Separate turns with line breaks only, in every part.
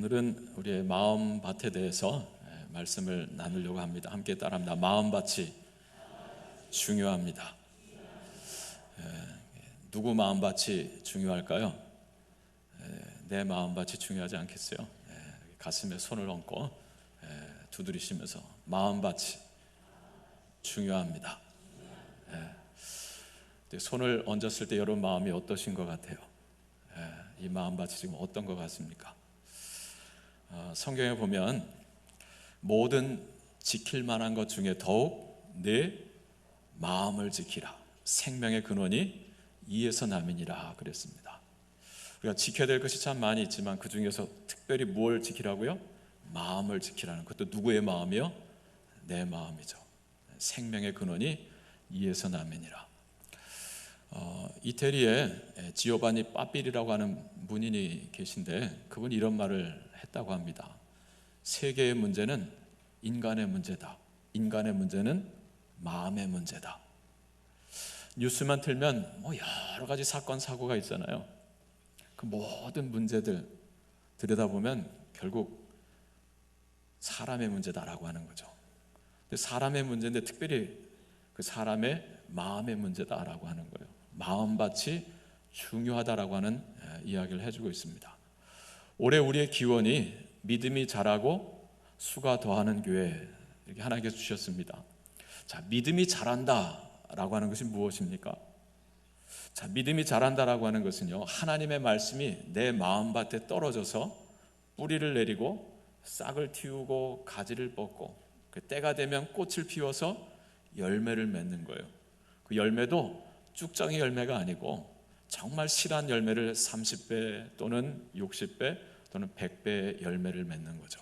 오늘은 우리의 마음밭에 대해서 말씀을 나누려고 합니다. 함께 따라합니다. 마음밭이 중요합니다. 누구 마음밭이 중요할까요? 내 마음밭이 중요하지 않겠어요? 가슴에 손을 얹고 두드리시면서 마음밭이 중요합니다. 손을 얹었을 때 여러분 마음이 어떠신 것 같아요? 이 마음밭이 지금 어떤 것 같습니까? 성경에 보면 모든 지킬 만한 것 중에 더욱 내 마음을 지키라. 생명의 근원이 이에서 남이니라 그랬습니다. 우리가 지켜야 될 것이 참 많이 있지만 그 중에서 특별히 뭘 지키라고요? 마음을 지키라는 것도 누구의 마음이요? 내 마음이죠. 생명의 근원이 이에서 남이니라. 이태리에 지오바니 빠삐리라고 하는 문인이 계신데 그분이 이런 말을 했다고 합니다. 세계의 문제는 인간의 문제다. 인간의 문제는 마음의 문제다. 뉴스만 틀면 여러 가지 사건 사고가 있잖아요. 그 모든 문제들 들여다보면 결국 사람의 문제다라고 하는 거죠. 근데 사람의 문제인데 특별히 그 사람의 마음의 문제다라고 하는 거예요. 마음밭이 중요하다라고 하는 이야기를 해주고 있습니다. 올해 우리의 기원이 믿음이 자라고 수가 더하는 교회, 이렇게 하나님께서 주셨습니다. 자, 믿음이 자란다라고 하는 것이 무엇입니까? 자, 믿음이 자란다라고 하는 것은요, 하나님의 말씀이 내 마음밭에 떨어져서 뿌리를 내리고 싹을 틔우고 가지를 뻗고 그 때가 되면 꽃을 피워서 열매를 맺는 거예요. 그 열매도 쭉정이 열매가 아니고 정말 실한 열매를 30배 또는 60배 또는 100배의 열매를 맺는 거죠.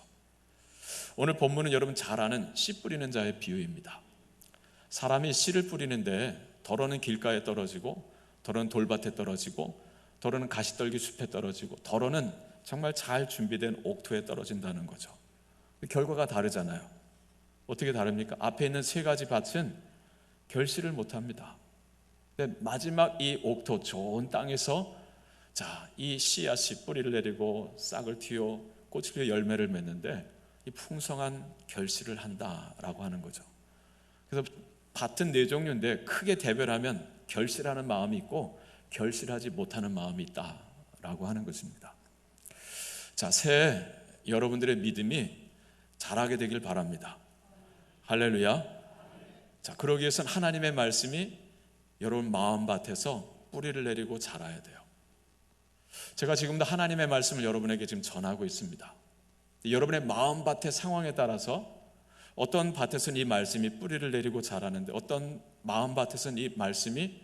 오늘 본문은 여러분 잘 아는 씨 뿌리는 자의 비유입니다. 사람이 씨를 뿌리는데 덜어는 길가에 떨어지고 덜어는 돌밭에 떨어지고 덜어는 가시떨기 숲에 떨어지고 덜어는 정말 잘 준비된 옥토에 떨어진다는 거죠. 결과가 다르잖아요. 어떻게 다릅니까? 앞에 있는 세 가지 밭은 결실을 못합니다. 근데 마지막 이 옥토 좋은 땅에서 이 씨앗이 뿌리를 내리고 싹을 틔워 꽃을 피워 열매를 맺는데 이 풍성한 결실을 한다라고 하는 거죠. 그래서 밭은 네 종류인데 크게 대별하면 결실하는 마음이 있고 결실하지 못하는 마음이 있다라고 하는 것입니다. 자, 새해 여러분들의 믿음이 자라게 되길 바랍니다. 할렐루야. 자, 그러기 위해서는 하나님의 말씀이 여러분 마음밭에서 뿌리를 내리고 자라야 돼요. 제가 지금도 하나님의 말씀을 여러분에게 지금 전하고 있습니다. 여러분의 마음밭의 상황에 따라서 어떤 밭에서는 이 말씀이 뿌리를 내리고 자라는데 어떤 마음밭에서는 이 말씀이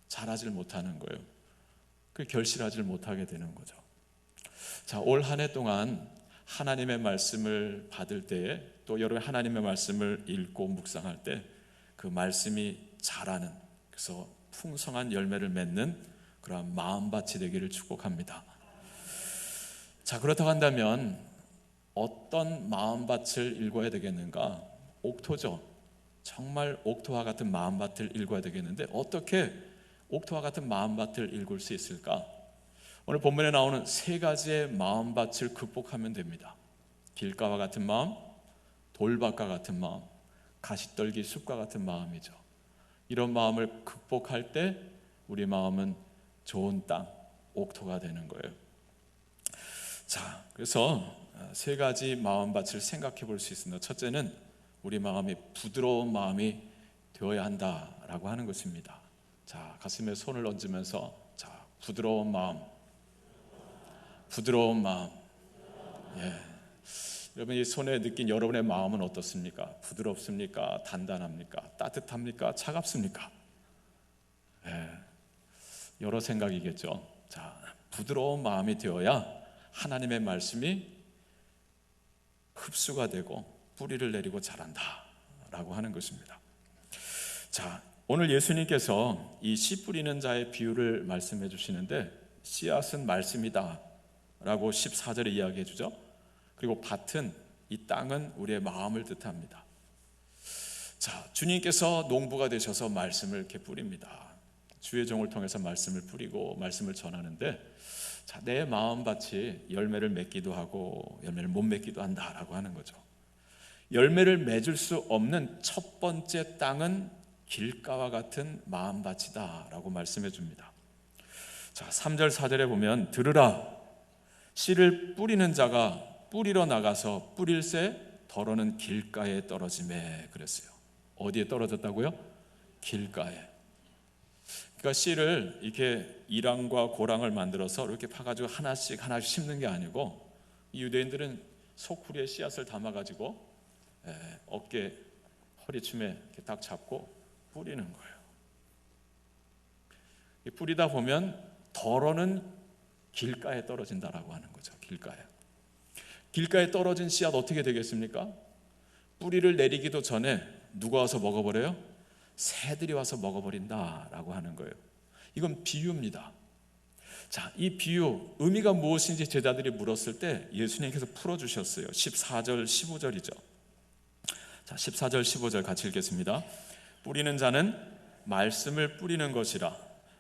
자라질 못하는 거예요. 그 결실하지 못하게 되는 거죠. 자, 올 한 해 동안 하나님의 말씀을 받을 때에 또 여러분 하나님의 말씀을 읽고 묵상할 때 그 말씀이 자라는, 그래서 풍성한 열매를 맺는 그러한 마음밭이 되기를 축복합니다. 자, 그렇다고 한다면 어떤 마음밭을 읽어야 되겠는가? 옥토죠. 정말 옥토와 같은 마음밭을 읽어야 되겠는데 어떻게 옥토와 같은 마음밭을 읽을 수 있을까? 오늘 본문에 나오는 세 가지의 마음밭을 극복하면 됩니다. 길가와 같은 마음, 돌밭과 같은 마음, 가시떨기 숲과 같은 마음이죠. 이런 마음을 극복할 때 우리 마음은 좋은 땅, 옥토가 되는 거예요. 자, 그래서 세 가지 마음밭을 생각해 볼 수 있습니다. 첫째는 우리 마음이 부드러운 마음이 되어야 한다라고 하는 것입니다. 자, 가슴에 손을 얹으면서 부드러운 마음, 부드러운 마음. 여러분 이 손에 느낀 여러분의 마음은 어떻습니까? 부드럽습니까? 단단합니까? 따뜻합니까? 차갑습니까? 여러 생각이겠죠. 자, 부드러운 마음이 되어야 하나님의 말씀이 흡수가 되고 뿌리를 내리고 자란다라고 하는 것입니다. 자, 오늘 예수님께서 이 씨 뿌리는 자의 비유를 말씀해 주시는데 씨앗은 말씀이다 라고 14절에 이야기해 주죠. 그리고 밭은, 이 땅은 우리의 마음을 뜻합니다. 자, 주님께서 농부가 되셔서 말씀을 이렇게 뿌립니다. 주의 종을 통해서 말씀을 뿌리고 말씀을 전하는데 자, 내 마음밭이 열매를 맺기도 하고 열매를 못 맺기도 한다라고 하는 거죠. 열매를 맺을 수 없는 첫 번째 땅은 길가와 같은 마음밭이다라고 말씀해 줍니다. 자, 3절 4절에 보면 들으라, 씨를 뿌리는 자가 뿌리러 나가서 뿌릴새 더러는 길가에 떨어지매 그랬어요. 어디에 떨어졌다고요? 길가에. 그러니까 씨를 이렇게 이랑과 고랑을 만들어서 이렇게 파가지고 하나씩 심는 게 아니고, 유대인들은 소쿠리에 씨앗을 담아가지고 어깨 허리춤에 이렇게 딱 잡고 뿌리는 거예요. 뿌리다 보면 덜어는 길가에 떨어진다라고 하는 거죠. 길가에 떨어진 씨앗 어떻게 되겠습니까? 뿌리를 내리기도 전에 누가 와서 먹어버려요? 새들이 와서 먹어버린다라고 하는 거예요. 이건 비유입니다. 자, 이 비유 의미가 무엇인지 제자들이 물었을 때 예수님께서 풀어주셨어요. 14절 15절이죠. 자, 14절 15절 같이 읽겠습니다. 뿌리는 자는 말씀을 뿌리는 것이라.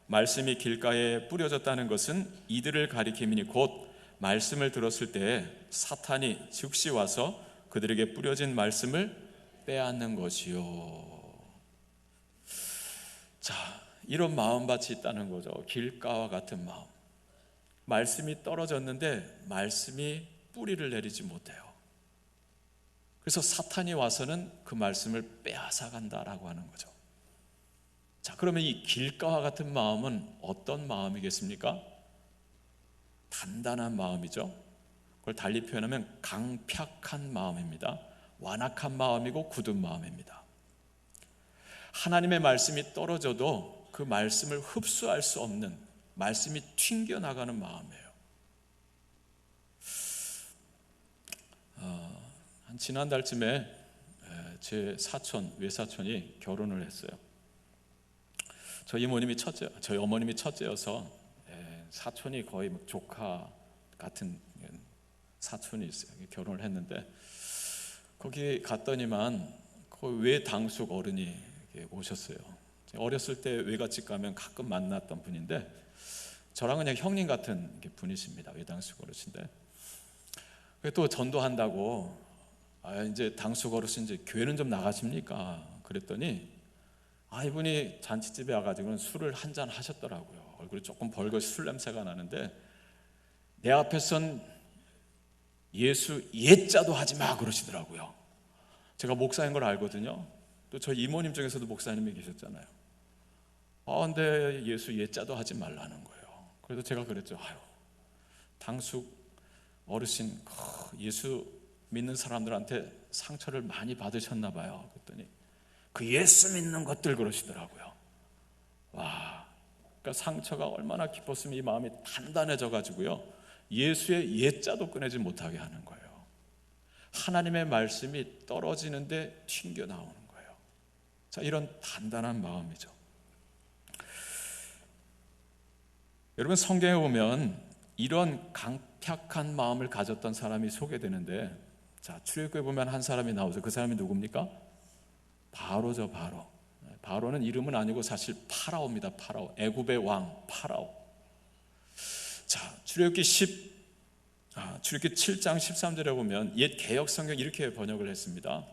말씀이 길가에 뿌려졌다는 것은 이들을 가리킴이니 곧 말씀을 들었을 때에 사탄이 즉시 와서 그들에게 뿌려진 말씀을 빼앗는 것이요. 자, 이런 마음밭이 있다는 거죠. 길가와 같은 마음. 말씀이 떨어졌는데 말씀이 뿌리를 내리지 못해요. 그래서 사탄이 와서는 그 말씀을 빼앗아 간다라고 하는 거죠. 자, 그러면 이 길가와 같은 마음은 어떤 마음이겠습니까? 단단한 마음이죠. 그걸 달리 표현하면 강팍한 마음입니다. 완악한 마음이고 굳은 마음입니다. 하나님의 말씀이 떨어져도 그 말씀을 흡수할 수 없는, 말씀이 튕겨나가는 마음이에요. 한 지난달쯤에 제 외사촌이 결혼을 했어요. 저희 어머님이 첫째여서 사촌이 거의 조카 같은 사촌이 있어요. 결혼을 했는데 거기 갔더니만 그 외당숙 어른이 오셨어요. 어렸을 때 외갓집 가면 가끔 만났던 분인데 저랑은 그냥 형님 같은 분이십니다. 외당숙 어르신데 또 전도한다고 이제 당숙 어르신 이제 교회는 좀 나가십니까? 그랬더니 이분이 잔치집에 와가지고는 술을 한잔 하셨더라고요. 얼굴이 조금 벌겋이 술 냄새가 나는데 내 앞에선 예수 예자도 하지 마 그러시더라고요. 제가 목사인 걸 알거든요. 또 저희 이모님 중에서도 목사님이 계셨잖아요. 근데 예수 예자도 하지 말라는 거예요. 그래서 제가 그랬죠. 당숙 어르신 예수 믿는 사람들한테 상처를 많이 받으셨나 봐요. 그랬더니 그 예수 믿는 것들 그러시더라고요. 그러니까 상처가 얼마나 깊었으면 이 마음이 단단해져 가지고요, 예수의 예자도 꺼내지 못하게 하는 거예요. 하나님의 말씀이 떨어지는데 튕겨 나오는 거예요. 자, 이런 단단한 마음이죠. 여러분, 성경에 보면 이런 강팍한 마음을 가졌던 사람이 소개되는데, 자, 출애굽기에 보면 한 사람이 나오죠. 그 사람이 누굽니까? 바로죠. 바로는 이름은 아니고 사실 파라오입니다. 파라오, 애굽의 왕 파라오. 자, 출애굽기 7장 13절에 보면 옛 개역 성경 이렇게 번역을 했습니다.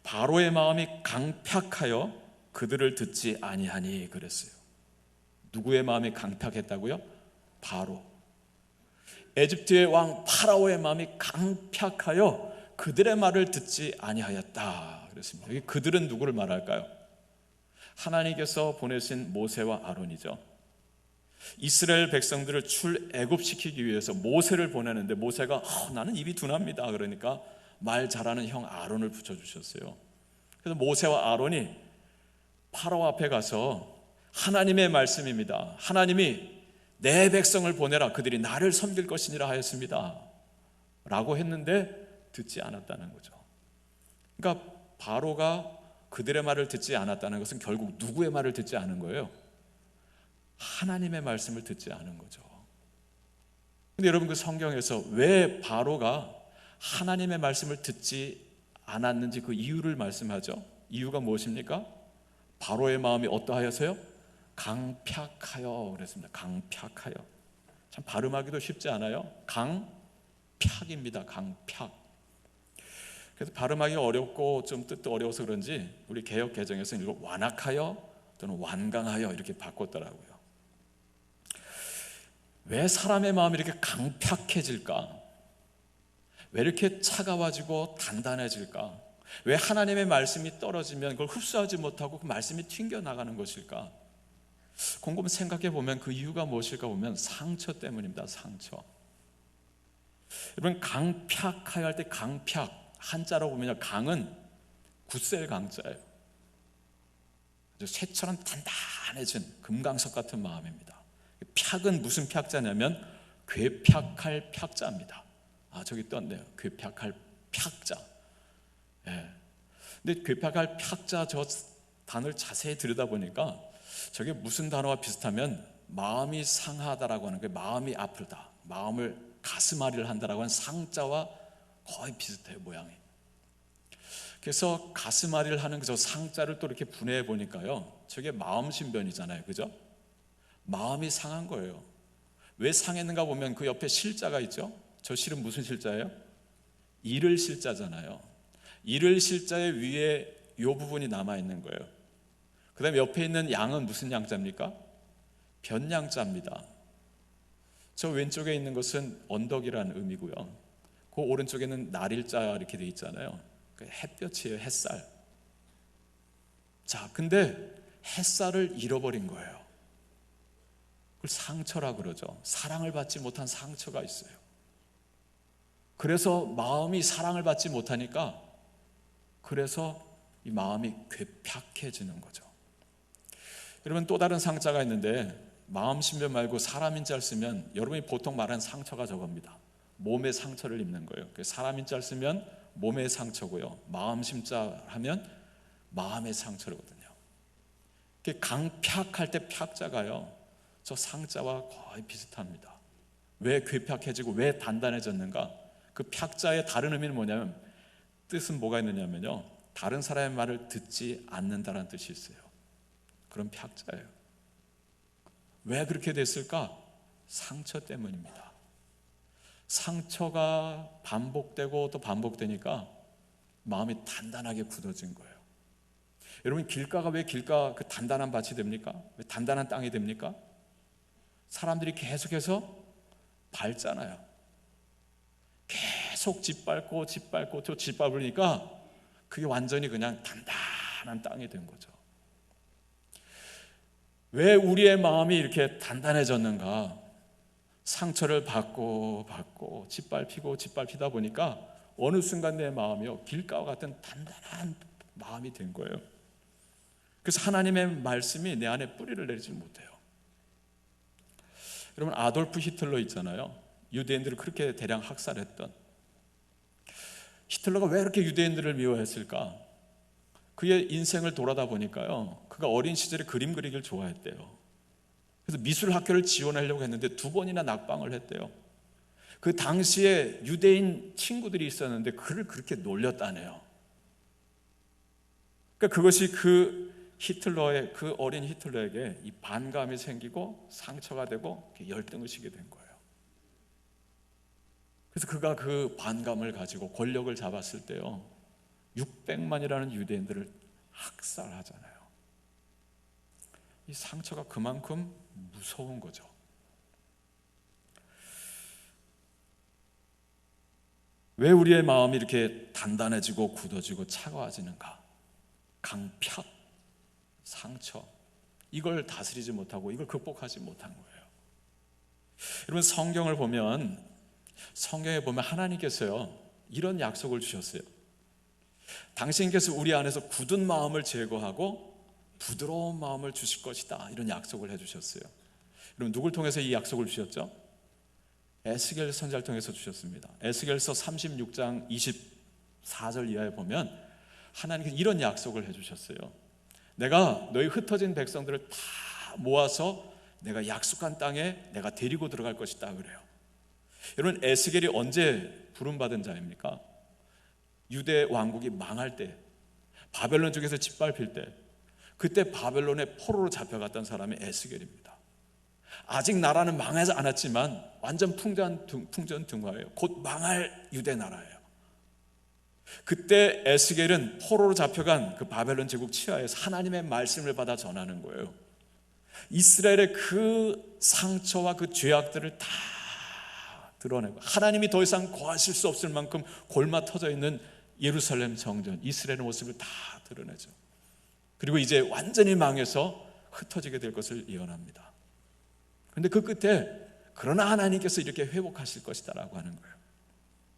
바로의 마음이 강팍하여 그들을 듣지 아니하니 그랬어요. 누구의 마음이 강팍했다고요? 바로. 에집트의 왕 파라오의 마음이 강팍하여 그들의 말을 듣지 아니하였다 그랬습니다. 여기 그들은 누구를 말할까요? 하나님께서 보내신 모세와 아론이죠. 이스라엘 백성들을 출애굽시키기 위해서 모세를 보내는데 모세가 나는 입이 둔합니다. 그러니까 말 잘하는 형 아론을 붙여주셨어요. 그래서 모세와 아론이 파라오 앞에 가서 하나님의 말씀입니다. 하나님이 내 백성을 보내라. 그들이 나를 섬길 것이니라 하였습니다. 라고 했는데 듣지 않았다는 거죠. 그러니까 바로가 그들의 말을 듣지 않았다는 것은 결국 누구의 말을 듣지 않은 거예요? 하나님의 말씀을 듣지 않은 거죠. 근데 여러분, 그 성경에서 왜 바로가 하나님의 말씀을 듣지 않았는지 그 이유를 말씀하죠. 이유가 무엇입니까? 바로의 마음이 어떠하여서요? 강팍하여 그랬습니다. 강팍하여. 참 발음하기도 쉽지 않아요. 강팍입니다. 강팍. 그래서 발음하기 어렵고 좀 뜻도 어려워서 그런지 우리 개역 개정에서는 이걸 완악하여 또는 완강하여 이렇게 바꿨더라고요. 왜 사람의 마음이 이렇게 강팍해질까? 왜 이렇게 차가워지고 단단해질까? 왜 하나님의 말씀이 떨어지면 그걸 흡수하지 못하고 그 말씀이 튕겨나가는 것일까? 곰곰 생각해 보면 그 이유가 무엇일까 보면 상처 때문입니다. 상처. 여러분, 강팍하여 할 때 강팍, 한자로 보면 강은 굳셀 강자예요. 쇠처럼 단단해진 금강석 같은 마음입니다. 팍은 무슨 팍자냐면 괴팍할 팍자입니다. 저기 떴네요. 괴팍할 팍자. 예. 근데 괴팍할 팍자 저 단어를 자세히 들여다보니까 저게 무슨 단어와 비슷하면 마음이 상하다라고 하는 게 마음이 아프다, 마음을 가슴앓이를 한다라고 하는 상자와 거의 비슷해요, 모양이. 그래서 가슴앓이를 하는 저 상자를 또 이렇게 분해해 보니까요, 저게 마음 신변이잖아요, 그죠? 마음이 상한 거예요. 왜 상했는가 보면 그 옆에 실자가 있죠. 저 실은 무슨 실자예요? 이를 실자잖아요. 이를 실자의 위에 이 부분이 남아 있는 거예요. 그 다음에 옆에 있는 양은 무슨 양자입니까? 변양자입니다. 저 왼쪽에 있는 것은 언덕이라는 의미고요, 그 오른쪽에는 날일자 이렇게 돼 있잖아요. 햇볕이에요, 햇살. 자, 근데 햇살을 잃어버린 거예요. 그걸 상처라 그러죠. 사랑을 받지 못한 상처가 있어요. 그래서 마음이 사랑을 받지 못하니까, 그래서 이 마음이 괴팍해지는 거죠. 여러분, 또 다른 상자가 있는데 마음 신변 말고 사람 인자를 쓰면 여러분이 보통 말하는 상처가 저겁니다. 몸의 상처를 입는 거예요. 사람 인자를 쓰면 몸의 상처고요, 마음 심자 하면 마음의 상처거든요. 강팍할 때 팍자가요, 저 상자와 거의 비슷합니다. 왜 괴팍해지고 왜 단단해졌는가? 그 팍자의 다른 의미는 뭐냐면, 뜻은 뭐가 있느냐면요, 다른 사람의 말을 듣지 않는다라는 뜻이 있어요. 그런 팍자예요. 왜 그렇게 됐을까? 상처 때문입니다. 상처가 반복되고 또 반복되니까 마음이 단단하게 굳어진 거예요. 여러분, 길가가 왜 길가 그 단단한 밭이 됩니까? 왜 단단한 땅이 됩니까? 사람들이 계속해서 밟잖아요. 계속 짓밟고 또 짓밟으니까 그게 완전히 그냥 단단한 땅이 된 거죠. 왜 우리의 마음이 이렇게 단단해졌는가? 상처를 받고 짓밟히다 보니까 어느 순간 내 마음이요, 길가와 같은 단단한 마음이 된 거예요. 그래서 하나님의 말씀이 내 안에 뿌리를 내리지 못해요. 여러분, 아돌프 히틀러 있잖아요. 유대인들을 그렇게 대량 학살했던. 히틀러가 왜 이렇게 유대인들을 미워했을까? 그의 인생을 돌아다 보니까요, 그가 어린 시절에 그림 그리기를 좋아했대요. 그래서 미술학교를 지원하려고 했는데 2번이나 낙방을 했대요. 그 당시에 유대인 친구들이 있었는데 그를 그렇게 놀렸다네요. 그러니까 그것이 그 어린 히틀러에게 이 반감이 생기고 상처가 되고 열등을 시게 된 거예요. 그래서 그가 그 반감을 가지고 권력을 잡았을 때요, 600만이라는 유대인들을 학살하잖아요. 이 상처가 그만큼 무서운 거죠. 왜 우리의 마음이 이렇게 단단해지고 굳어지고 차가워지는가? 강팍, 상처, 이걸 다스리지 못하고 이걸 극복하지 못한 거예요. 여러분, 성경에 보면 하나님께서요, 이런 약속을 주셨어요. 당신께서 우리 안에서 굳은 마음을 제거하고 부드러운 마음을 주실 것이다, 이런 약속을 해주셨어요. 여러분, 누굴 통해서 이 약속을 주셨죠? 에스겔 선지자를 통해서 주셨습니다. 에스겔서 36장 24절 이하에 보면 하나님께서 이런 약속을 해주셨어요. 내가 너희 흩어진 백성들을 다 모아서 내가 약속한 땅에 내가 데리고 들어갈 것이다, 그래요. 여러분, 에스겔이 언제 부름받은 자입니까? 유대 왕국이 망할 때, 바벨론 쪽에서 짓밟힐 때, 그때 바벨론의 포로로 잡혀갔던 사람이 에스겔입니다. 아직 나라는 망하지 않았지만 완전 풍전등화예요. 곧 망할 유대 나라예요. 그때 에스겔은 포로로 잡혀간 그 바벨론 제국 치하에서 하나님의 말씀을 받아 전하는 거예요. 이스라엘의 그 상처와 그 죄악들을 다 드러내고, 하나님이 더 이상 거하실 수 없을 만큼 골마 터져 있는 예루살렘 정전, 이스라엘의 모습을 다 드러내죠. 그리고 이제 완전히 망해서 흩어지게 될 것을 예언합니다. 그런데 그 끝에 그러나 하나님께서 이렇게 회복하실 것이다 라고 하는 거예요.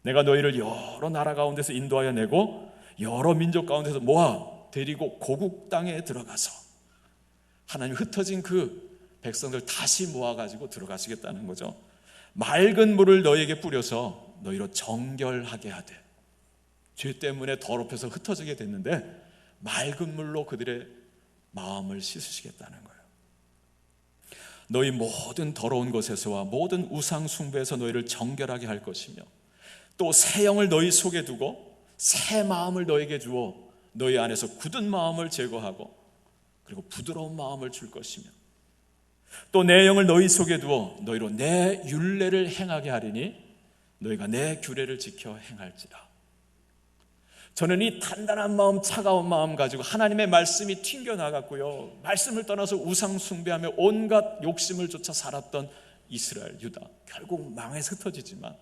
내가 너희를 여러 나라 가운데서 인도하여 내고 여러 민족 가운데서 모아 데리고 고국 땅에 들어가서, 하나님 흩어진 그 백성들 다시 모아가지고 들어가시겠다는 거죠. 맑은 물을 너희에게 뿌려서 너희로 정결하게 하되, 죄 때문에 더럽혀서 흩어지게 됐는데 맑은 물로 그들의 마음을 씻으시겠다는 거예요. 너희 모든 더러운 것에서와 모든 우상 숭배에서 너희를 정결하게 할 것이며, 또 새 영을 너희 속에 두고 새 마음을 너희에게 주어 너희 안에서 굳은 마음을 제거하고 그리고 부드러운 마음을 줄 것이며, 또 내 영을 너희 속에 두어 너희로 내 율례를 행하게 하리니 너희가 내 규례를 지켜 행할지라. 저는 이 단단한 마음, 차가운 마음 가지고 하나님의 말씀이 튕겨나갔고요, 말씀을 떠나서 우상 숭배하며 온갖 욕심을 쫓아 살았던 이스라엘, 유다, 결국 망해서 흩어지지만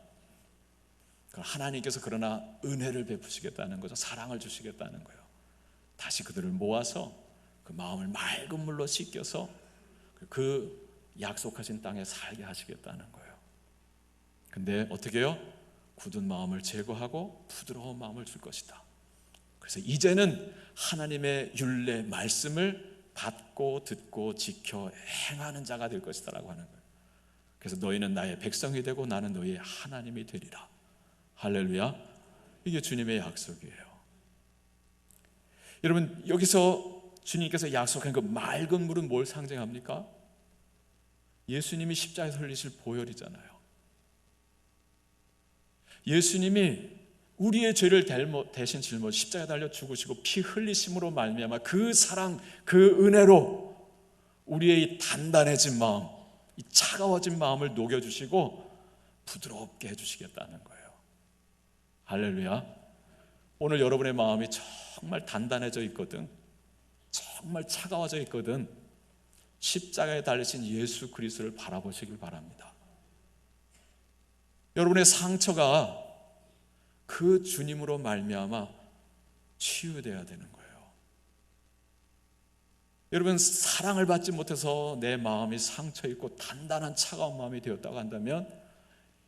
하나님께서 그러나 은혜를 베푸시겠다는 거죠. 사랑을 주시겠다는 거예요. 다시 그들을 모아서 그 마음을 맑은 물로 씻겨서 그 약속하신 땅에 살게 하시겠다는 거예요. 근데 어떻게 해요? 굳은 마음을 제거하고 부드러운 마음을 줄 것이다. 그래서 이제는 하나님의 율례 말씀을 받고 듣고 지켜 행하는 자가 될 것이다 라고 하는 거예요. 그래서 너희는 나의 백성이 되고 나는 너희의 하나님이 되리라. 할렐루야. 이게 주님의 약속이에요. 여러분, 여기서 주님께서 약속한 그 맑은 물은 뭘 상징합니까? 예수님이 십자가에서 흘리실 보혈이잖아요. 예수님이 우리의 죄를 대신 짊어 십자가에 달려 죽으시고 피 흘리심으로 말미암아 그 사랑, 그 은혜로 우리의 이 단단해진 마음, 이 차가워진 마음을 녹여주시고 부드럽게 해주시겠다는 거예요. 할렐루야. 오늘 여러분의 마음이 정말 단단해져 있거든, 정말 차가워져 있거든, 십자가에 달리신 예수 그리스도를 바라보시길 바랍니다. 여러분의 상처가 그 주님으로 말미암아 치유되어야 되는 거예요. 여러분, 사랑을 받지 못해서 내 마음이 상처 있고 단단한 차가운 마음이 되었다고 한다면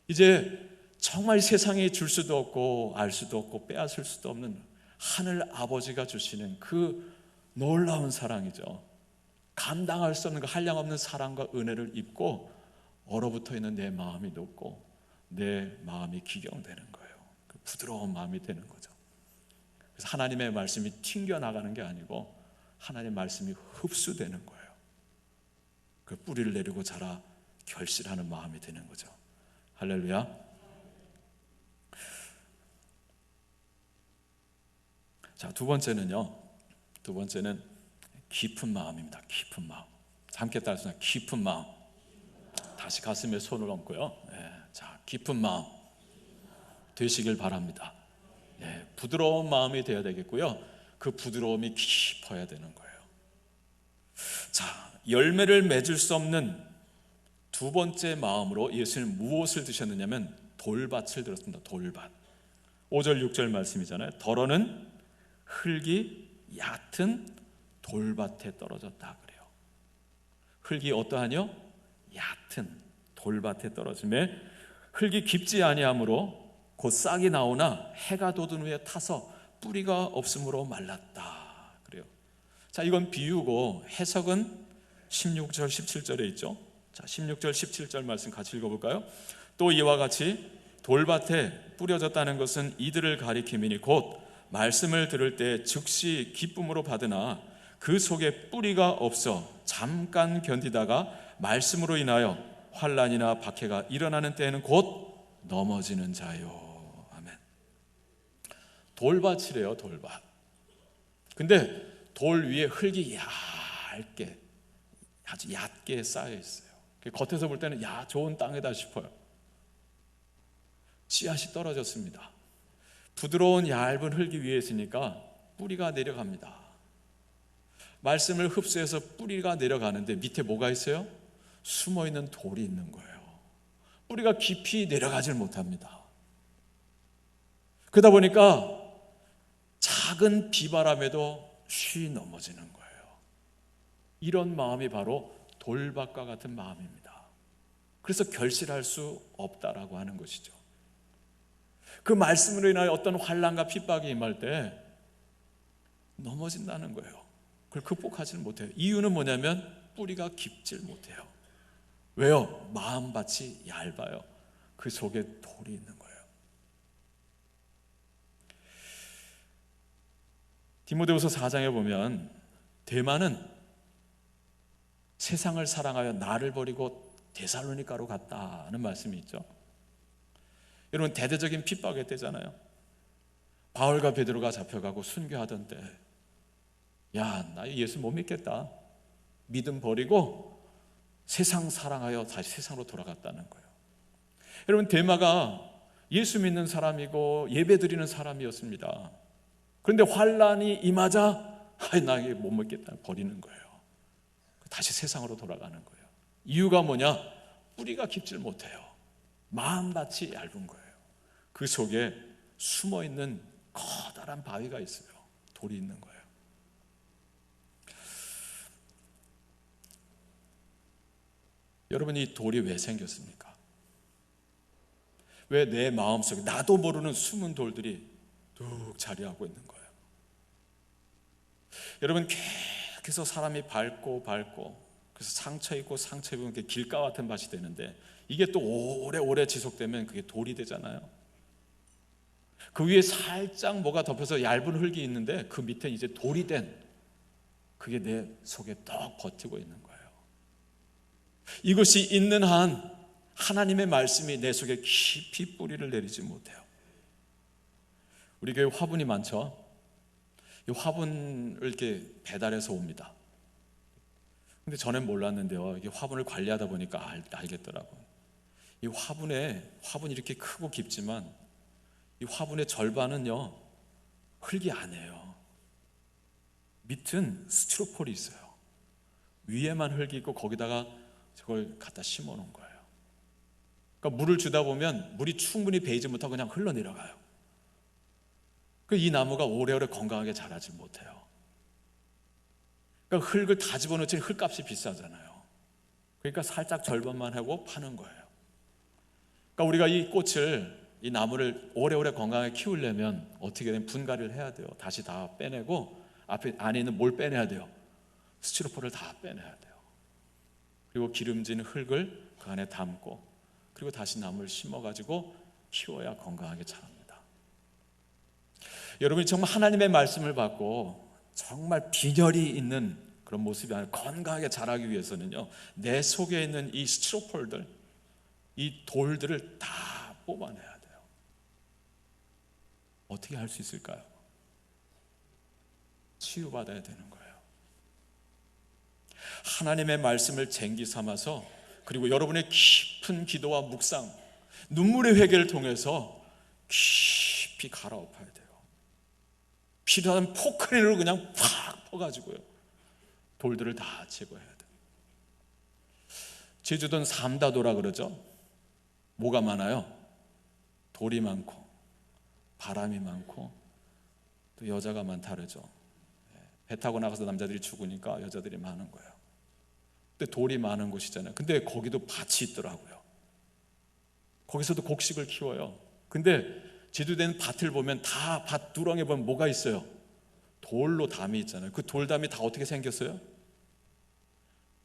이제 정말 세상에 줄 수도 없고 알 수도 없고 빼앗을 수도 없는 하늘 아버지가 주시는 그 놀라운 사랑이죠. 감당할 수 없는 그 한량없는 사랑과 은혜를 입고 얼어붙어 있는 내 마음이 녹고 내 마음이 기경되는 거예요. 그 부드러운 마음이 되는 거죠. 그래서 하나님의 말씀이 튕겨나가는 게 아니고 하나님의 말씀이 흡수되는 거예요. 그 뿌리를 내리고 자라 결실하는 마음이 되는 거죠. 할렐루야. 자, 두 번째는요. 두 번째는 깊은 마음입니다. 깊은 마음. 함께 따라서 깊은 마음. 다시 가슴에 손을 얹고요. 자, 깊은 마음 되시길 바랍니다. 부드러운 마음이 되어야 되겠고요. 그 부드러움이 깊어야 되는 거예요. 자, 열매를 맺을 수 없는 두 번째 마음으로 예수님은 무엇을 드셨느냐면 돌밭을 들었습니다. 돌밭. 5절 6절 말씀이잖아요. 더러는 흙이 얕은 돌밭에 떨어졌다 그래요. 흙이 어떠하뇨? 얕은 돌밭에 떨어짐에 흙이 깊지 아니하므로 곧 싹이 나오나 해가 돋은 후에 타서 뿌리가 없으므로 말랐다 그래요. 자, 이건 비유고 해석은 16절 17절에 있죠. 자, 16절 17절 말씀 같이 읽어볼까요? 또 이와 같이 돌밭에 뿌려졌다는 것은 이들을 가리킴이니 곧 말씀을 들을 때 즉시 기쁨으로 받으나 그 속에 뿌리가 없어 잠깐 견디다가 말씀으로 인하여 환난이나 박해가 일어나는 때에는 곧 넘어지는 자요. 아멘. 돌밭이래요. 돌밭. 근데 돌 위에 흙이 얇게, 아주 얕게 쌓여 있어요. 겉에서 볼 때는 야, 좋은 땅이다 싶어요. 씨앗이 떨어졌습니다. 부드러운 얇은 흙이 위에 있으니까 뿌리가 내려갑니다. 말씀을 흡수해서 뿌리가 내려가는데 밑에 뭐가 있어요? 숨어있는 돌이 있는 거예요. 뿌리가 깊이 내려가질 못합니다. 그러다 보니까 작은 비바람에도 쉬 넘어지는 거예요. 이런 마음이 바로 돌밭과 같은 마음입니다. 그래서 결실할 수 없다라고 하는 것이죠. 그 말씀으로 인하여 어떤 환난과 핍박이 임할 때 넘어진다는 거예요. 그걸 극복하지는 못해요. 이유는 뭐냐면 뿌리가 깊질 못해요. 왜요? 마음밭이 얇아요. 그 속에 돌이 있는 거예요. 디모데후서 4장에 보면 데마는 세상을 사랑하여 나를 버리고 데살로니가로 갔다는 말씀이 있죠. 여러분, 대대적인 핍박의 때잖아요. 바울과 베드로가 잡혀가고 순교하던 때, 야, 나 예수 못 믿겠다. 믿음 버리고 세상 사랑하여 다시 세상으로 돌아갔다는 거예요. 여러분, 데마가 예수 믿는 사람이고 예배 드리는 사람이었습니다. 그런데 환란이 임하자 나 이게 못 믿겠다 버리는 거예요. 다시 세상으로 돌아가는 거예요. 이유가 뭐냐? 뿌리가 깊질 못해요. 마음밭이 얇은 거예요. 그 속에 숨어있는 커다란 바위가 있어요. 돌이 있는 거예요. 여러분, 이 돌이 왜 생겼습니까? 왜 내 마음속에 나도 모르는 숨은 돌들이 뚝 자리하고 있는 거예요? 여러분, 계속해서 사람이 밟고 그래서 상처 입고 상처 입으면 길가 같은 밭이 되는데 이게 또 오래오래 지속되면 그게 돌이 되잖아요. 그 위에 살짝 뭐가 덮여서 얇은 흙이 있는데 그 밑에 이제 돌이 된 그게 내 속에 떡 버티고 있는 거예요. 이것이 있는 한 하나님의 말씀이 내 속에 깊이 뿌리를 내리지 못해요. 우리 교회 화분이 많죠. 이 화분을 이렇게 배달해서 옵니다. 근데 전엔 몰랐는데요, 이게 화분을 관리하다 보니까 알겠더라고요. 이 화분이 이렇게 크고 깊지만 이 화분의 절반은요 흙이 아니에요. 밑은 스티로폴이 있어요. 위에만 흙이 있고 거기다가 저걸 갖다 심어 놓은 거예요. 그러니까 물을 주다 보면 물이 충분히 배이지 못하고 그냥 흘러내려가요. 이 나무가 오래오래 건강하게 자라지 못해요. 그러니까 흙을 다 집어넣지 흙값이 비싸잖아요. 그러니까 살짝 절반만 하고 파는 거예요. 그러니까 우리가 이 나무를 오래오래 건강하게 키우려면 어떻게 되면 분갈이를 해야 돼요. 다시 다 빼내고 안에 있는 뭘 빼내야 돼요? 스티로폴을 다 빼내야 돼요. 그리고 기름진 흙을 그 안에 담고 그리고 다시 나무를 심어가지고 키워야 건강하게 자랍니다. 여러분이 정말 하나님의 말씀을 받고 정말 빈혈이 있는 그런 모습이 아니라 건강하게 자라기 위해서는요, 내 속에 있는 이 스티로폴들, 이 돌들을 다 뽑아내야 돼요. 어떻게 할 수 있을까요? 치유받아야 되는 거예요. 하나님의 말씀을 쟁기 삼아서 그리고 여러분의 깊은 기도와 묵상, 눈물의 회개를 통해서 깊이 갈아엎어야 돼요. 필요한 포크레인으로 그냥 팍 퍼가지고요, 돌들을 다 제거해야 돼요. 제주도는 삼다도라 그러죠. 뭐가 많아요? 돌이 많고 바람이 많고 또 여자가 많다 그러죠. 배 타고 나가서 남자들이 죽으니까 여자들이 많은 거예요. 근데 돌이 많은 곳이잖아요. 근데 거기도 밭이 있더라고요. 거기서도 곡식을 키워요. 근데 제주도에는 밭을 보면 다 밭 두렁에 보면 뭐가 있어요? 돌로 담이 있잖아요. 그 돌담이 다 어떻게 생겼어요?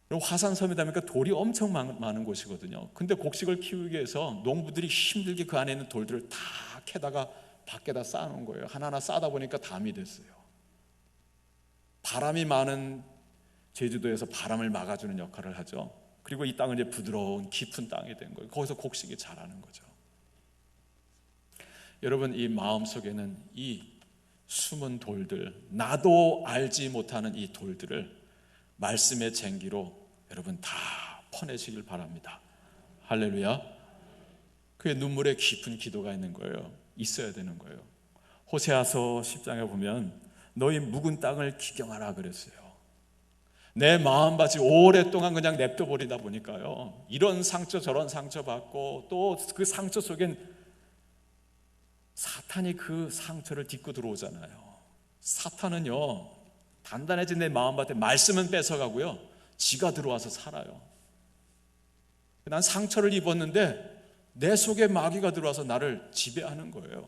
화산섬이다 보니까 돌이 엄청 많은 곳이거든요. 근데 곡식을 키우기 위해서 농부들이 힘들게 그 안에 있는 돌들을 다 캐다가 밖에다 쌓아놓은 거예요. 하나하나 쌓다 보니까 담이 됐어요. 바람이 많은 제주도에서 바람을 막아주는 역할을 하죠. 그리고 이 땅은 이제 부드러운 깊은 땅이 된 거예요. 거기서 곡식이 자라는 거죠. 여러분, 이 마음속에는 이 숨은 돌들, 나도 알지 못하는 이 돌들을 말씀의 쟁기로 여러분 다 퍼내시길 바랍니다. 할렐루야. 그의 눈물에 깊은 기도가 있는 거예요. 있어야 되는 거예요. 호세아서 10장에 보면 너희 묵은 땅을 기경하라 그랬어요. 내 마음밭이 오랫동안 그냥 냅둬 버리다 보니까요, 이런 상처 저런 상처 받고 또 그 상처 속엔 사탄이 그 상처를 딛고 들어오잖아요. 사탄은요, 단단해진 내 마음밭에 말씀은 뺏어가고요, 지가 들어와서 살아요. 난 상처를 입었는데 내 속에 마귀가 들어와서 나를 지배하는 거예요.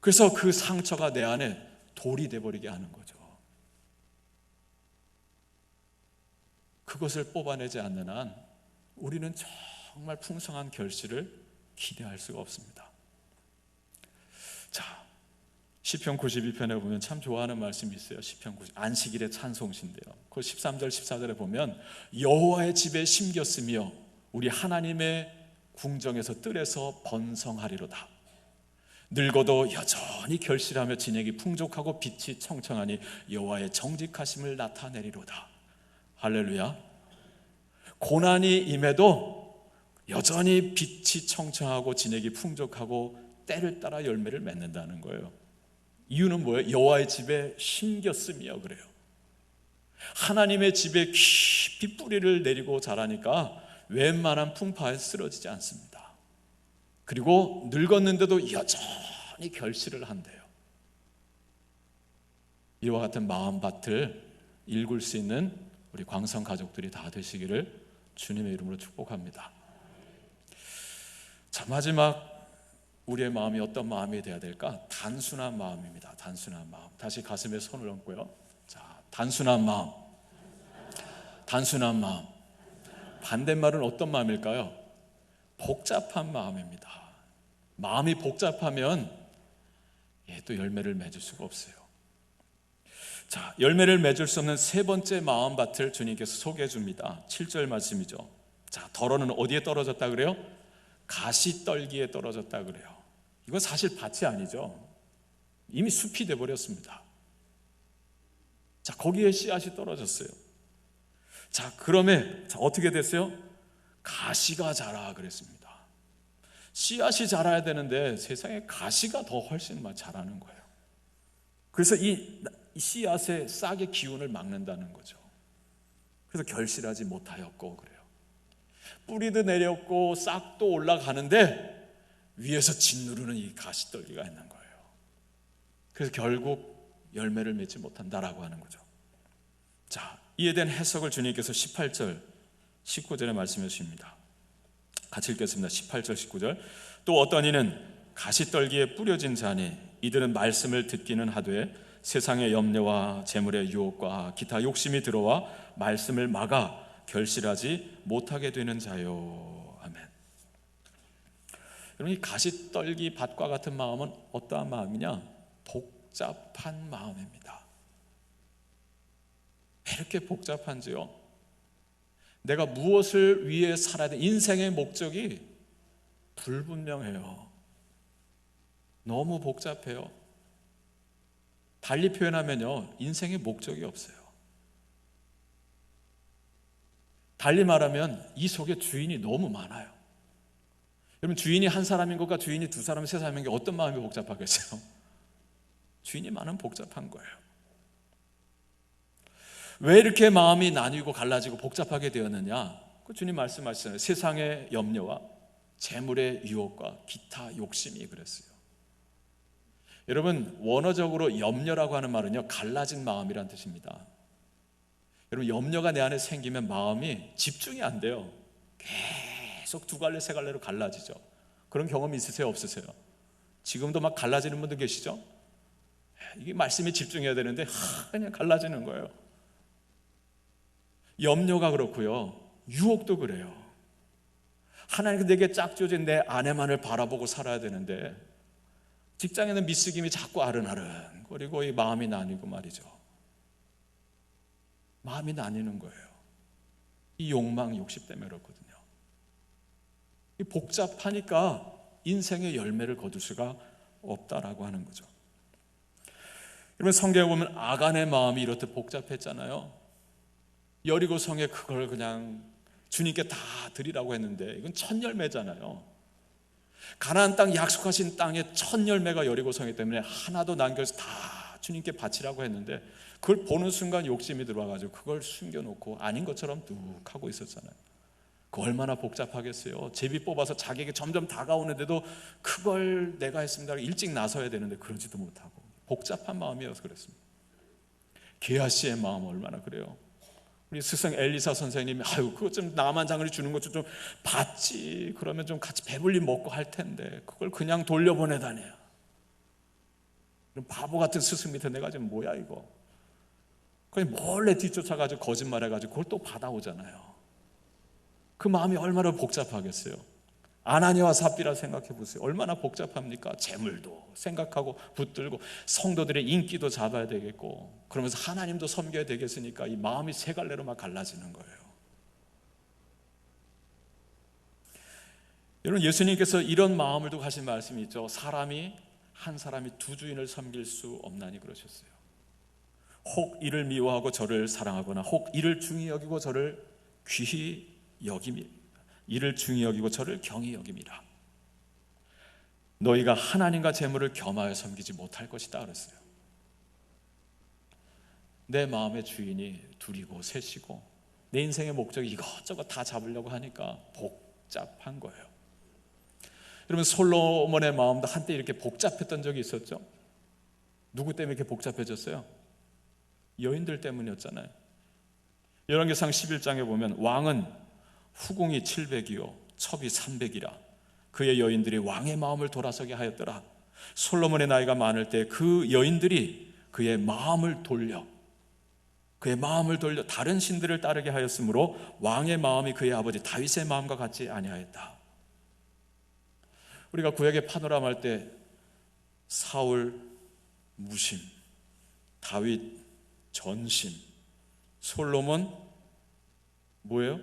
그래서 그 상처가 내 안에 돌이 돼버리게 하는 거죠. 그것을 뽑아내지 않는 한 우리는 정말 풍성한 결실을 기대할 수가 없습니다. 자, 시편 92편에 보면 참 좋아하는 말씀이 있어요. 시편 90, 안식일의 찬송시인데요. 그 13절 14절에 보면 여호와의 집에 심겼으며 우리 하나님의 궁정에서 뜰에서 번성하리로다. 늙어도 여전히 결실하며 진액이 풍족하고 빛이 청청하니 여호와의 정직하심을 나타내리로다. 할렐루야. 고난이 임해도 여전히 빛이 청청하고 진액이 풍족하고 때를 따라 열매를 맺는다는 거예요. 이유는 뭐예요? 여호와의 집에 심겼으며 그래요. 하나님의 집에 깊이 뿌리를 내리고 자라니까 웬만한 풍파에 쓰러지지 않습니다. 그리고 늙었는데도 여전히 결실을 한대요. 이와 같은 마음밭을 일굴 수 있는 우리 광성 가족들이 다 되시기를 주님의 이름으로 축복합니다. 자, 마지막 우리의 마음이 어떤 마음이 되어야 될까? 단순한 마음입니다. 단순한 마음. 다시 가슴에 손을 얹고요. 자, 단순한 마음. 단순한 마음. 반대말은 어떤 마음일까요? 복잡한 마음입니다. 마음이 복잡하면 또 열매를 맺을 수가 없어요. 자, 열매를 맺을 수 없는 세 번째 마음밭을 주님께서 소개해 줍니다. 7절 말씀이죠. 자, 덜어는 어디에 떨어졌다 그래요? 가시떨기에 떨어졌다 그래요. 이건 사실 밭이 아니죠. 이미 숲이 돼버렸습니다. 자, 거기에 씨앗이 떨어졌어요. 자, 그러면 어떻게 됐어요? 가시가 자라 그랬습니다. 씨앗이 자라야 되는데 세상에 가시가 더 훨씬 자라는 거예요. 그래서 이 씨앗의 싹의 기운을 막는다는 거죠. 그래서 결실하지 못하였고 그래요. 뿌리도 내렸고 싹도 올라가는데 위에서 짓누르는 이 가시떨기가 있는 거예요. 그래서 결국 열매를 맺지 못한다라고 하는 거죠. 자, 이에 대한 해석을 주님께서 18절 19절에 말씀해 주십니다. 같이 읽겠습니다. 18절 19절. 또 어떤 이는 가시떨기에 뿌려진 자니 이들은 말씀을 듣기는 하되 세상의 염려와 재물의 유혹과 기타 욕심이 들어와 말씀을 막아 결실하지 못하게 되는 자요. 아멘. 여러분, 이 가시떨기 밭과 같은 마음은 어떠한 마음이냐? 복잡한 마음입니다. 왜 이렇게 복잡한지요? 내가 무엇을 위해 살아야 돼? 인생의 목적이 불분명해요. 너무 복잡해요. 달리 표현하면요, 인생의 목적이 없어요. 달리 말하면 이 속에 주인이 너무 많아요. 여러분, 주인이 한 사람인 것과 주인이 두 사람, 세 사람인 게 어떤 마음이 복잡하겠어요? 주인이 많은 복잡한 거예요. 왜 이렇게 마음이 나뉘고 갈라지고 복잡하게 되었느냐? 그 주님 말씀하시잖아요. 세상의 염려와 재물의 유혹과 기타 욕심이 그랬어요. 여러분, 원어적으로 염려라고 하는 말은요, 갈라진 마음이란 뜻입니다. 여러분, 염려가 내 안에 생기면 마음이 집중이 안 돼요. 계속 두 갈래 세 갈래로 갈라지죠. 그런 경험이 있으세요? 없으세요? 지금도 막 갈라지는 분들 계시죠? 이게 말씀에 집중해야 되는데 그냥 갈라지는 거예요. 염려가 그렇고요, 유혹도 그래요. 하나님 내게 짝지어진 내 아내만을 바라보고 살아야 되는데 직장에는 미스김이 자꾸 아른아른 그리고 이 마음이 나뉘고 말이죠. 마음이 나뉘는 거예요. 이 욕망, 욕심 때문에 그렇거든요. 이 복잡하니까 인생의 열매를 거둘 수가 없다라고 하는 거죠. 여러분, 성경에 보면 아간의 마음이 이렇듯 복잡했잖아요. 여리고 성에 그걸 그냥 주님께 다 드리라고 했는데 이건 첫 열매잖아요. 가나안 땅, 약속하신 땅의 첫 열매가 여리고성이기 때문에 하나도 남겨서 다 주님께 바치라고 했는데 그걸 보는 순간 욕심이 들어와가지고 그걸 숨겨놓고 아닌 것처럼 뚝 하고 있었잖아요. 그 얼마나 복잡하겠어요. 제비 뽑아서 자기에게 점점 다가오는데도 그걸 내가 했습니다 일찍 나서야 되는데 그러지도 못하고 복잡한 마음이어서 그랬습니다. 게하시의 마음 얼마나 그래요. 우리 스승 엘리사 선생님이 아유 그것 좀 나만 장을 주는 것 좀 받지, 그러면 좀 같이 배불리 먹고 할 텐데 그걸 그냥 돌려보내다니요. 그럼 바보 같은 스승 밑에 내가 지금 뭐야 이거. 그냥 몰래 뒤쫓아가지고 거짓말해가지고 그걸 또 받아오잖아요. 그 마음이 얼마나 복잡하겠어요. 아나니아와 삽비라 생각해 보세요. 얼마나 복잡합니까? 재물도 생각하고 붙들고 성도들의 인기도 잡아야 되겠고 그러면서 하나님도 섬겨야 되겠으니까 이 마음이 세 갈래로 막 갈라지는 거예요. 여러분, 예수님께서 이런 마음을 두고 하신 말씀이 있죠. 한 사람이 두 주인을 섬길 수 없나니 그러셨어요. 혹 이를 미워하고 저를 사랑하거나 혹 이를 중히 여기고 저를 귀히 여김이 이를 중히 여기고 저를 경히 여김이라. 너희가 하나님과 재물을 겸하여 섬기지 못할 것이다 그랬어요. 내 마음의 주인이 둘이고 셋이고 내 인생의 목적이 이것저것 다 잡으려고 하니까 복잡한 거예요. 여러분, 솔로몬의 마음도 한때 이렇게 복잡했던 적이 있었죠. 누구 때문에 이렇게 복잡해졌어요? 여인들 때문이었잖아요. 열왕기상 11장에 보면 왕은 후궁이 700이요 첩이 300이라 그의 여인들이 왕의 마음을 돌아서게 하였더라. 솔로몬의 나이가 많을 때 그 여인들이 그의 마음을 돌려 다른 신들을 따르게 하였으므로 왕의 마음이 그의 아버지 다윗의 마음과 같지 아니하였다. 우리가 구약의 파노라마 할 때 사울 무심, 다윗 전심, 솔로몬 뭐예요?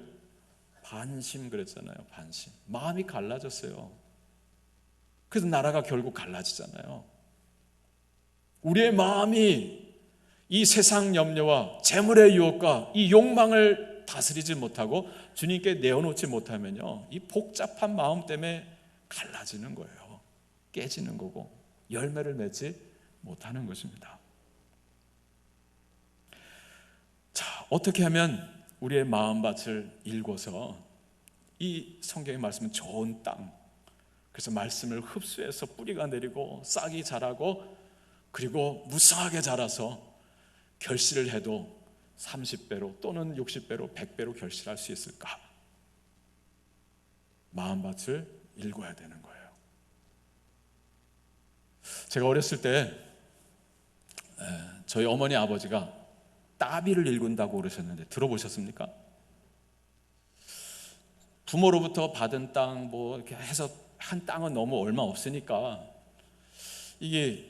반심 그랬잖아요. 반심. 마음이 갈라졌어요. 그래서 나라가 결국 갈라지잖아요. 우리의 마음이 이 세상 염려와 재물의 유혹과 이 욕망을 다스리지 못하고 주님께 내어놓지 못하면요, 이 복잡한 마음 때문에 갈라지는 거예요. 깨지는 거고 열매를 맺지 못하는 것입니다. 자, 어떻게 하면 우리의 마음밭을 일궈서 이 성경의 말씀은 좋은 땅, 그래서 말씀을 흡수해서 뿌리가 내리고 싹이 자라고 그리고 무성하게 자라서 결실을 해도 30배로 또는 60배로 100배로 결실할 수 있을까? 마음밭을 일궈야 되는 거예요. 제가 어렸을 때 저희 어머니 아버지가 따비를 일군다고 그러셨는데 들어보셨습니까? 부모로부터 받은 땅 뭐 이렇게 해서 한 땅은 너무 얼마 없으니까 이게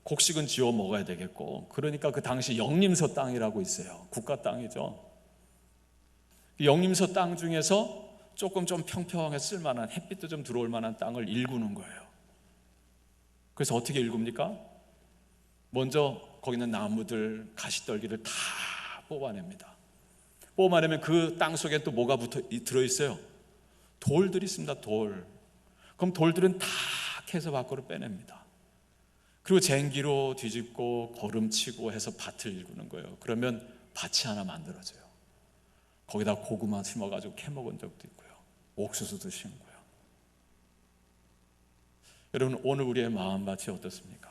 곡식은 지어 먹어야 되겠고 그러니까 그 당시 영림서 땅이라고 있어요. 국가 땅이죠. 영림서 땅 중에서 조금 좀 평평하게 쓸만한 햇빛도 좀 들어올 만한 땅을 일구는 거예요. 그래서 어떻게 일굽니까? 먼저 거기 있는 나무들, 가시떨기를 다 뽑아냅니다. 뽑아내면 그 땅 속에 또 뭐가 들어있어요? 돌들이 있습니다. 돌. 그럼 돌들은 다 캐서 밖으로 빼냅니다. 그리고 쟁기로 뒤집고 거름치고 해서 밭을 일구는 거예요. 그러면 밭이 하나 만들어져요. 거기다 고구마 심어가지고 캐먹은 적도 있고요. 옥수수도 심고요. 여러분, 오늘 우리의 마음밭이 어떻습니까?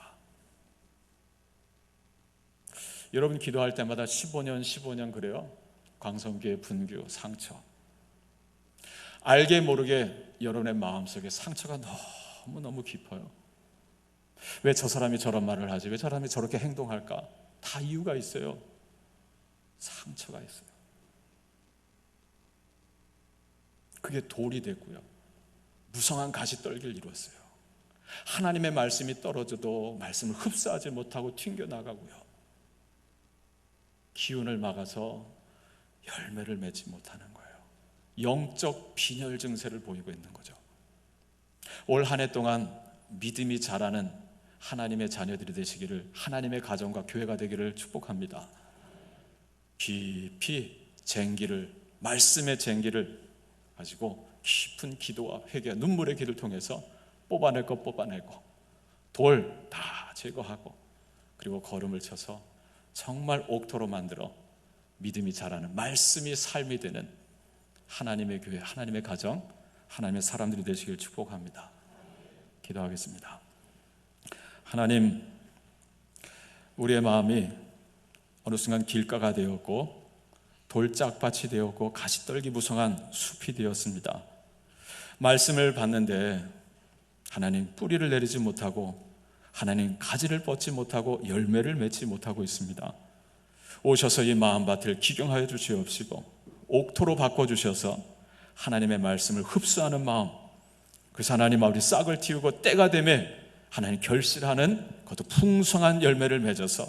여러분 기도할 때마다 15년 그래요. 광성교회 분교 상처. 알게 모르게 여러분의 마음속에 상처가 너무너무 깊어요. 왜 저 사람이 저런 말을 하지? 왜 저 사람이 저렇게 행동할까? 다 이유가 있어요. 상처가 있어요. 그게 돌이 됐고요. 무성한 가시떨기를 이뤘어요. 하나님의 말씀이 떨어져도 말씀을 흡수하지 못하고 튕겨나가고요. 기운을 막아서 열매를 맺지 못하는 거예요. 영적 빈혈 증세를 보이고 있는 거죠. 올 한 해 동안 믿음이 자라는 하나님의 자녀들이 되시기를, 하나님의 가정과 교회가 되기를 축복합니다. 깊이 쟁기를, 말씀의 쟁기를 가지고 깊은 기도와 회개, 눈물의 길을 통해서 뽑아낼 거 뽑아내고 돌 다 제거하고 그리고 걸음을 쳐서 정말 옥토로 만들어 믿음이 자라는, 말씀이 삶이 되는 하나님의 교회, 하나님의 가정, 하나님의 사람들이 되시길 축복합니다. 기도하겠습니다. 하나님, 우리의 마음이 어느 순간 길가가 되었고 돌짝밭이 되었고 가시떨기 무성한 숲이 되었습니다. 말씀을 받는데 하나님 뿌리를 내리지 못하고 하나님 가지를 뻗지 못하고 열매를 맺지 못하고 있습니다. 오셔서 이 마음밭을 기경하여 주시옵시고 옥토로 바꿔주셔서 하나님의 말씀을 흡수하는 마음, 그래서 하나님 아버지 싹을 틔우고 때가 되매 하나님 결실하는 그것도 풍성한 열매를 맺어서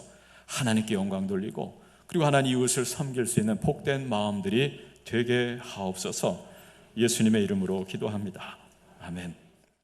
하나님께 영광 돌리고 그리고 하나님 이웃을 섬길 수 있는 복된 마음들이 되게 하옵소서. 예수님의 이름으로 기도합니다. 아멘.